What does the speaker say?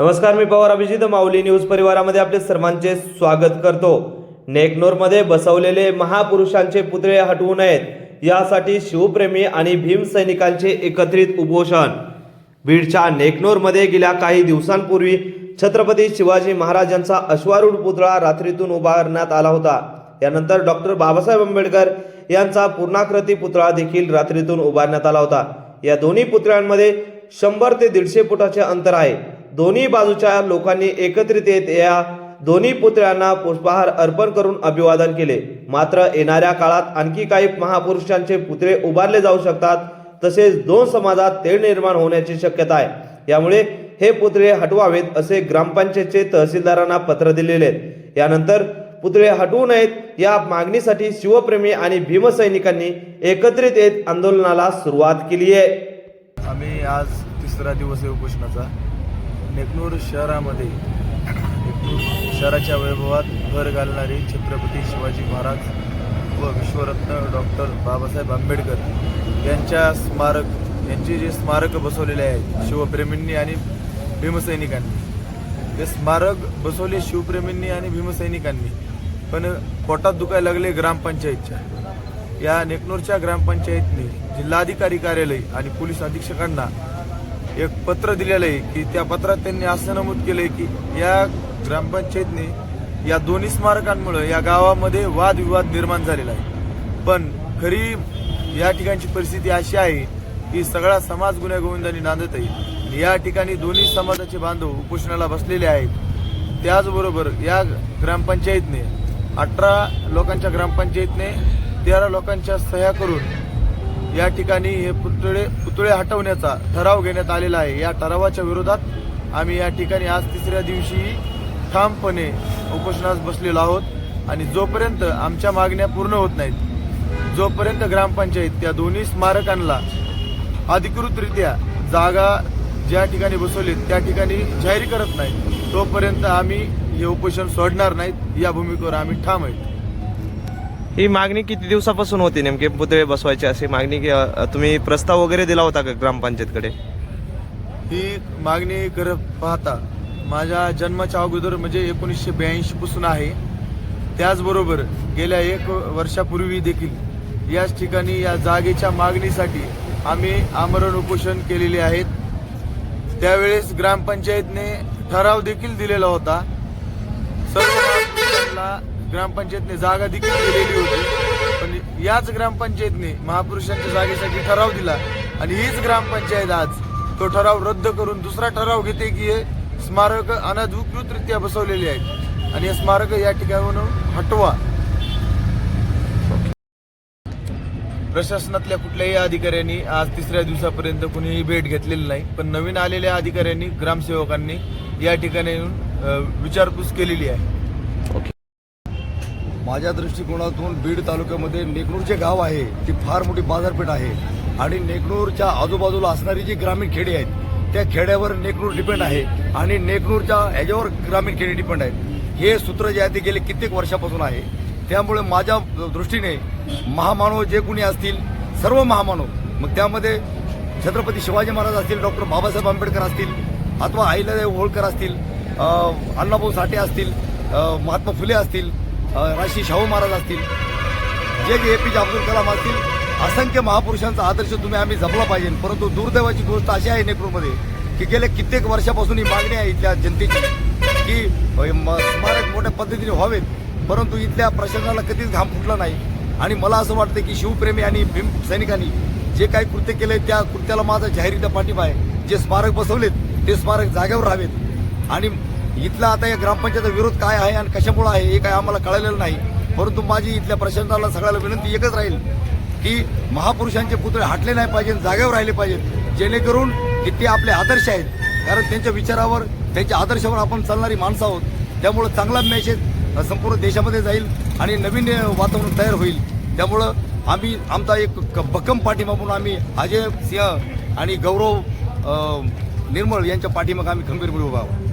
नमस्कार, मी पवार अभिजित माऊली न्यूज परिवारामध्ये आपले सर्वांचे स्वागत करतो। नेकनूरमध्ये बसवलेले महापुरुषांचे पुतळे हटवू नयेत यासाठी शिवप्रेमी आणि भीम सैनिकांचे एकत्रित उपोषण। बीडच्या नेकनूरमध्ये गेल्या काही दिवसांपूर्वी छत्रपती शिवाजी महाराजांचा अश्वारूढ पुतळा रात्रीतून उभारण्यात आला होता। यानंतर डॉक्टर बाबासाहेब आंबेडकर यांचा पूर्णाकृती पुतळा देखील रात्रीतून उभारण्यात आला होता। या दोन्ही पुतळ्यांमध्ये 100 ते 150 फुटाचे अंतर आहे। दोन्ही बाजूच्या लोकांनी एकत्रित येत या दोन्ही पुतळ्यांना पुष्पहार अर्पण करून अभिवादन केले। मात्र येणाऱ्या काळात आणखी काही महापुरुषांचे पुतळे उभारले जाऊ शकतात, तसेच दोन समाजात तेढ निर्माण होण्याची शक्यता आहे। यामुळे हे पुतळे हटवावेत असे ग्रामपंचायतचे तहसीलदारांना पत्र दिलेले आहे। यानंतर पुतळे हटवू नयेत या मागणीसाठी शिवप्रेमी आणि भीमसैनिकांनी एकत्रित येत आंदोलनाला सुरुवात केली आहे। आम्ही आज तिसरा दिवस आहे उपोषणाचा। नेकनूर शहरामध्ये शहराच्या वैभवात भर घालणारे छत्रपती शिवाजी महाराज व विश्वरत्न डॉक्टर बाबासाहेब आंबेडकर यांचे जे स्मारक बसवलेले आहेत शिवप्रेमींनी आणि भीमसैनिकांनी, ते स्मारक बसवले शिवप्रेमींनी आणि भीमसैनिकांनी, पण पोटात दुखायला लागले ग्रामपंचायतच्या। या नेकनूरच्या ग्रामपंचायतने जिल्हाधिकारी कार्यालय आणि पोलीस अधीक्षकांना एक पत्र दिलेलं आहे की त्या पत्रात त्यांनी असं नमूद केलंय की या ग्रामपंचायतने या दोन्ही स्मारकांमुळे या गावामध्ये वादविवाद निर्माण झालेला आहे। पण खरी या ठिकाणची परिस्थिती अशी आहे की सगळा समाज गुण्यागोविंदांनी नांदत आहे। या ठिकाणी दोन्ही समाजाचे बांधव उपोषणाला बसलेले आहेत। त्याचबरोबर या ग्रामपंचायतने 18 लोकांच्या ग्रामपंचायतने 13 लोकांच्या सह्या करून या ठिकाणी हे पुतळे हटवण्याचा ठराव घेण्यात आलेला आहे। या ठरावाच्या विरोधात आम्ही या ठिकाणी आज तिसऱ्या दिवशी ठामपणे उपोषणास बसलेलो आहोत आणि जोपर्यंत आमच्या मागण्या पूर्ण होत नाहीत, जोपर्यंत ग्रामपंचायत त्या दोन्ही स्मारकांना अधिकृतरित्या जागा ज्या ठिकाणी बसवली त्या ठिकाणी जाहीर करत नाही, तोपर्यंत आम्ही हे उपोषण सोडणार नाहीत। या भूमिकेवर आम्ही ठाम आहोत। ही मागणी किती दिवसापासून होती नेमके पुतळे बसवायचे अशी मागणी, तुम्ही प्रस्ताव वगैरे दिला होता का ग्रामपंचायतकडे? ही मागणी करत पाहता माझ्या जन्माच्या अगोदर म्हणजे 1982 पासून आहे। त्याचबरोबर गेल्या 1 वर्षापूर्वी देखील याच ठिकाणी या जागेच्या मागणीसाठी आम्ही आमरण उपोषण केलेले आहेत। त्यावेळेस ग्रामपंचायतने ठराव देखील दिलेला होता। सर्व महापुरुषांना ग्रामपंचायतने जागा देखील दिलेली होती, पण याच ग्रामपंचायतने महापुरुषांच्या जागेसाठी ठराव दिला आणि हीच ग्रामपंचायत आज तो ठराव रद्द करून दुसरा ठराव घेते की हे स्मारक अनधिकृतरित्या बसवलेले आहेत आणि हे स्मारक या ठिकाणाहून हटवा। प्रशासनातल्या कुठल्याही अधिकाऱ्यांनी आज तिसऱ्या दिवसापर्यंत कुणीही भेट घेतलेली नाही, पण नवीन आलेल्या अधिकाऱ्यांनी ग्रामसेवकांनी या ठिकाणी येऊन विचारपूस केलेली आहे। माझ्या दृष्टिकोनातून बीड तालुक्यामध्ये नेकनूर जे गाव आहे ती फार मोठी बाजारपेठ आहे आणि नेकनूरच्या आजूबाजूला असणारी जी ग्रामीण खेडी आहेत त्या खेड्यावर नेकनूर डिपेंड आहे आणि नेकनूरच्या ह्याच्यावर ग्रामीण खेडी डिपेंड आहेत। हे सूत्र जे आहे ते गेले कित्येक वर्षापासून आहे। त्यामुळे माझ्या दृष्टीने महामानव जे कोणी असतील, सर्व महामानव, मग त्यामध्ये छत्रपती शिवाजी महाराज असतील, डॉक्टर बाबासाहेब आंबेडकर असतील, अथवा अहिल्यादेवी होळकर असतील, अण्णाभाऊ साठे असतील, महात्मा फुले असतील, राजश्री शाहू महाराज असतील, जे APJ अब्दुल कलाम असतील, असंख्य महापुरुषांचा आदर्श आम्ही जपला पाहिजे। परंतु दुर्दैवाची गोष्ट अशी आहे नेकनूरमध्ये की गेल्या कित्येक वर्षापासून ही मागणी आहे इथल्या जनतेची की स्मारक मोठ्या पद्धतीने व्हावेत, परंतु इथल्या प्रशासनाला कधीच घाम फुटला नाही। आणि मला असं वाटतं की शिवप्रेमी आणि भीम सैनिकांनी जे काही कृत्य केले त्या कृत्याला माझा जाहीररित्या पाठिंबा आहे। जे स्मारक बसवलेत ते स्मारक जागेवर राहावेत आणि इथला आता या ग्रामपंचायतचा विरोध काय आहे आणि कशामुळे आहे हे काय आम्हाला कळलेलं नाही, परंतु माझी इथल्या प्रशासनाला सगळ्याला विनंती एकच राहील की महापुरुषांचे पुतळे हटले नाही पाहिजे, जागेवर राहिले पाहिजेत, जेणेकरून की ते आपले आदर्श आहेत। कारण त्यांच्या विचारावर, त्यांच्या आदर्शावर आपण चालणारी माणसं आहोत। त्यामुळं चांगला मेसेज संपूर्ण देशामध्ये जाईल आणि नवीन वातावरण तयार होईल। त्यामुळं आम्ही आमचा एक भक्कम पाठिंबा म्हणून आम्ही अजय सिंह आणि गौरव निर्मळ यांच्या पाठीमागे आम्ही खंबीरपणे उभा आहोत।